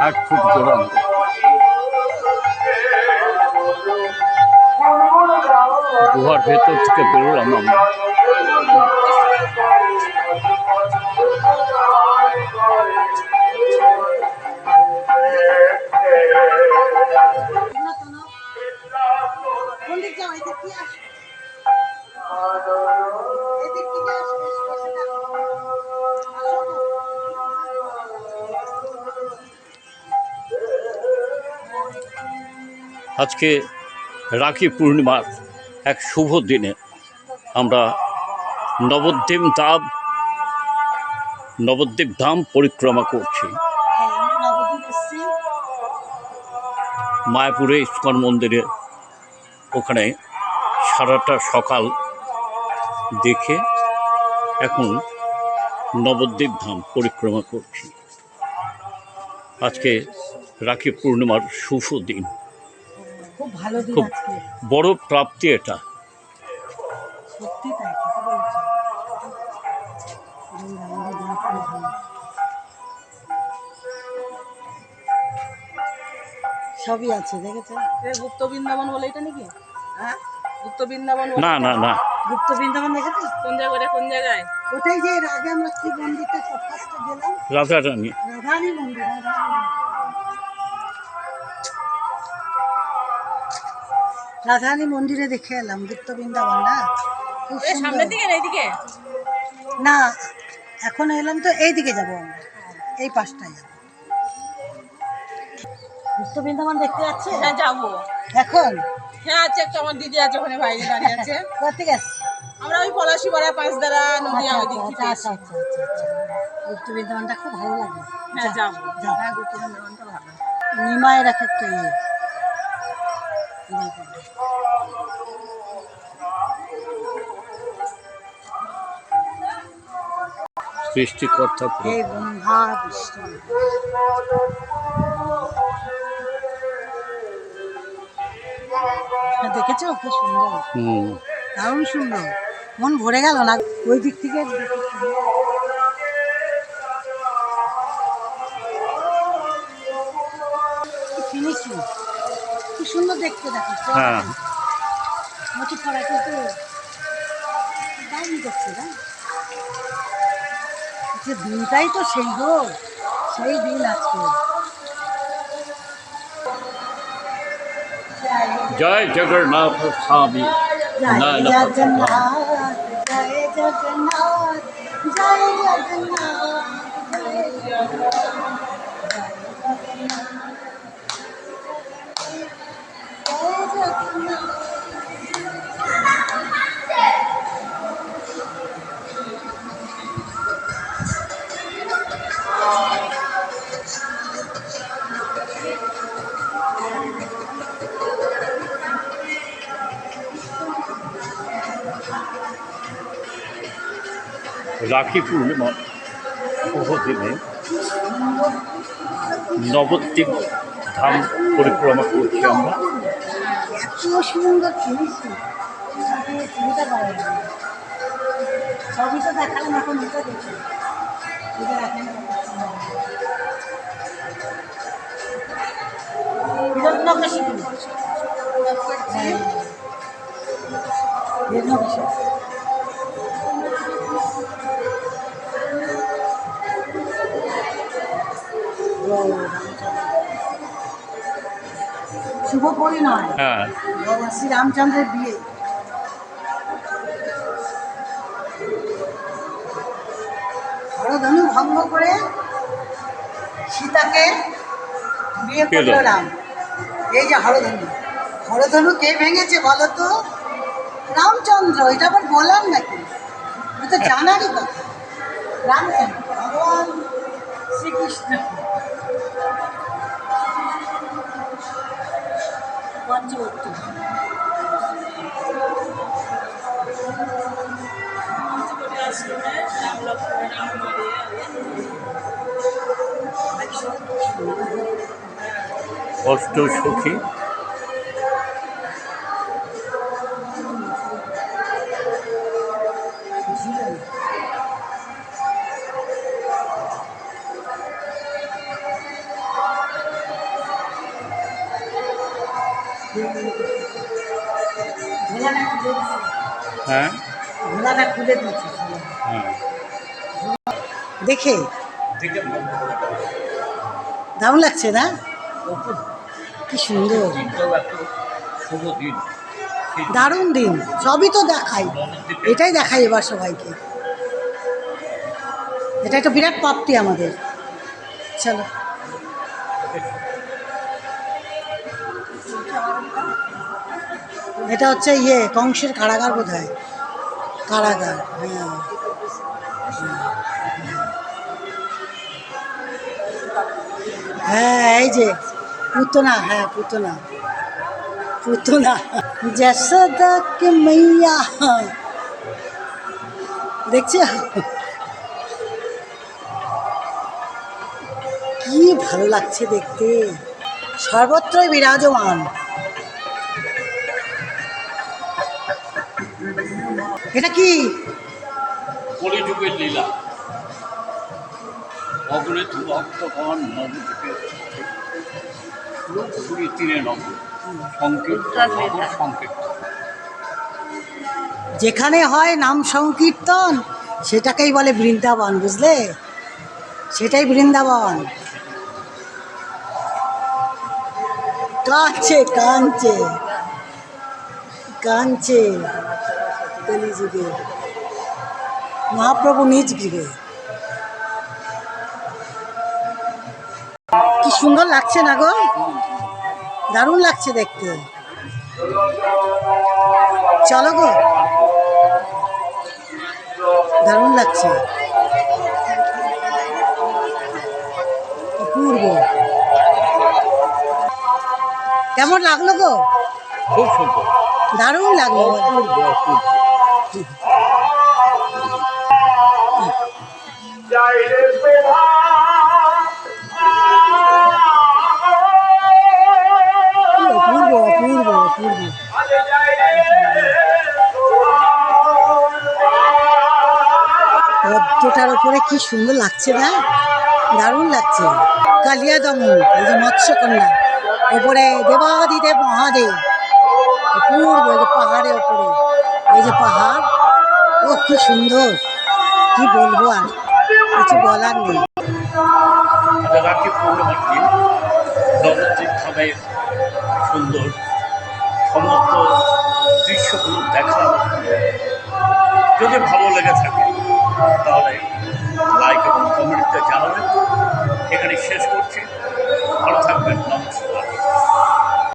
8 foot গোড়াম গুহার ভেতর থেকে বেরোলাম আমরা। আজকে রাখি পূর্ণিমার এক শুভ দিনে আমরা নবদ্বীপ ধাম পরিক্রমা করছি। মায়াপুরে ইস্কন মন্দিরে ওখানে সারাটা সকাল দেখে এখন নবদ্বীপ ধাম পরিক্রমা করছি। আজকে রাখি পূর্ণিমার শুভ দিন, খুব ভালো দিন, খুব বড় প্রাপ্তি এটা। সত্যি তাই, কথা বলছি। সবই আছে, দেখেছেন? গুপ্ত বৃন্দাবন বলে এটা নাকি? হ্যাঁ, গুপ্ত বৃন্দাবন। না না না, গুপ্ত বৃন্দাবন দেখেছেন? কোন জায়গায়? কোন জায়গায়? ওটাই যে এর আগে আমরা কি মন্দিরটা ফার্স্টে গেলাম, রাধারানী রাধারানী মন্দির। রাধারানী মন্দিরে দেখে এলাম গুপ্ত বৃন্দাবন। না খুব সামনের দিকে, এইদিকে না, এখন এলাম তো এইদিকে যাবো আমরা, এই পাশটায় যাবো। গুপ্ত বৃন্দাবন দেখতে যাচ্ছে? হ্যাঁ যাবো এখন। হ্যাঁ আছে, একটা আমার দিদি আছে ওখানে, ভাই দাঁড়িয়ে আছে। কোথা গেছে? আমরা ওই পলাশিপাড়া, পাঁচদারা, নদীয়া ওই দিক থেকে। আচ্ছা আচ্ছা আচ্ছা আচ্ছা। গুপ্ত বৃন্দাবনটা খুব ভালো লাগে। হ্যাঁ যাবো। হ্যাঁ, গুপ্ত বৃন্দাবনটা ভালো। নিমায়ের এক একটা ইয়ে। সৃষ্টিকর্তা। হে ব্রহ্মা বিষ্ণু। দেখেছো কি সুন্দর, দারুণ সুন্দর, মন ভরে গেল না ওই দিক থেকে। ফিনিশিং কি সুন্দর দেখতে, দেখো। হ্যাঁ, মতি পড়া কিন্তু দারুণ দেখছে না? যে দিনটাই তো সেই গো, সেই দিন আজকে। জয় জগন্নাথ স্বামী। জয় জগন্নাথ, জয় জগন্নাথ, জয় জগন্নাথ, জয় জগন্নাথ। রাখি পূর্ণিমা শুভ দিনে নবদ্বীপ ধাম পরিক্রমা করছি আমরা। এত সুন্দর ফিনিশিং, চিন্তা করা যায় না। সবই তো দেখালাম, এখন এটা দেখি, এটা এখন নকশি শুভ পরিণয়। হ্যাঁ, শ্রী রামচন্দ্রের বিয়ে। হরধনু ভঙ্গ করে সীতাকে বিয়ে করল রাম। এই যে হরধনু, হরধনু কে ভেঙেছে বলো তো? রামচন্দ্র। এটা আবার বলার নাকি? এটা জানারই কথা। রামচন্দ্র, ভগবান শ্রীকৃষ্ণ। পঞ্চবটী আশ্রমে রাম লক্ষ্মণ রাম অষ্টসখী। ঝোলাটা খুলে দিচ্ছে, হ্যাঁ ঝোলাটা খুলে দিচ্ছে হ্যাঁ দেখে দেখে দারুণ লাগছে না? কি সুন্দর, দিনটাও এত শুভ দিন। দারুণ দিন। সবই তো দেখাই, এটাই দেখাই এবার সবাইকে। এটা একটা বিরাট প্রাপ্তি আমাদের। চলো, এটা হচ্ছে কংসের কারাগার বোধহয়, কারাগার। হ্যাঁ, হ্যাঁ এই যে পুতনা, হ্যাঁ পুতনা, পুতনা যশোদা কে মাইয়া, দেখছো কি ভালো লাগছে দেখতে, সর্বত্রই বিরাজমান। এটা কি? কলিযুগের লীলা। অগণিত ভক্তগণ নবদ্বীপে পুরী তীরে সংকীর্তন নগর সংকীর্তন। যেখানে হয় নাম সংকীর্তন সেটাকেই বলে বৃন্দাবন, বুঝলে? সেটাই বৃন্দাবন। কাঁদছে কাঁদছে কাঁদছে কলিযুগে মহাপ্রভু নিজ গৃহে। কি সুন্দর লাগছে না গো, দারুণ লাগছে দেখতে। চলো গো, দারুণ লাগছে, অপূর্ব। কেমন লাগলো গো? খুব সুন্দর, দারুণ লাগলো। অপূর্ব অপূর্ব। অপূর্ব অপূর্ব অপূর্ব। পদ্মটার ওপরে কি সুন্দর লাগছে না, দারুণ লাগছে। কালিয়া দমন, এই যে মৎস্যকন্যা, ওপরে দেবাদিদেব মহাদেব, অপূর্ব। এই যে পাহাড়ের ওপরে, এই যে পাহাড়, ও কি সুন্দর, কি বলবো, আর কিছু বলার নেই। রাখি পূর্ণিমার দিন নবদ্বীপভাবে সুন্দর সমস্ত দৃশ্যগুলো দেখার। যদি ভালো লেগে থাকে তাহলে লাইক এবং কমেন্টে জানাবেন। এখানে শেষ করছি।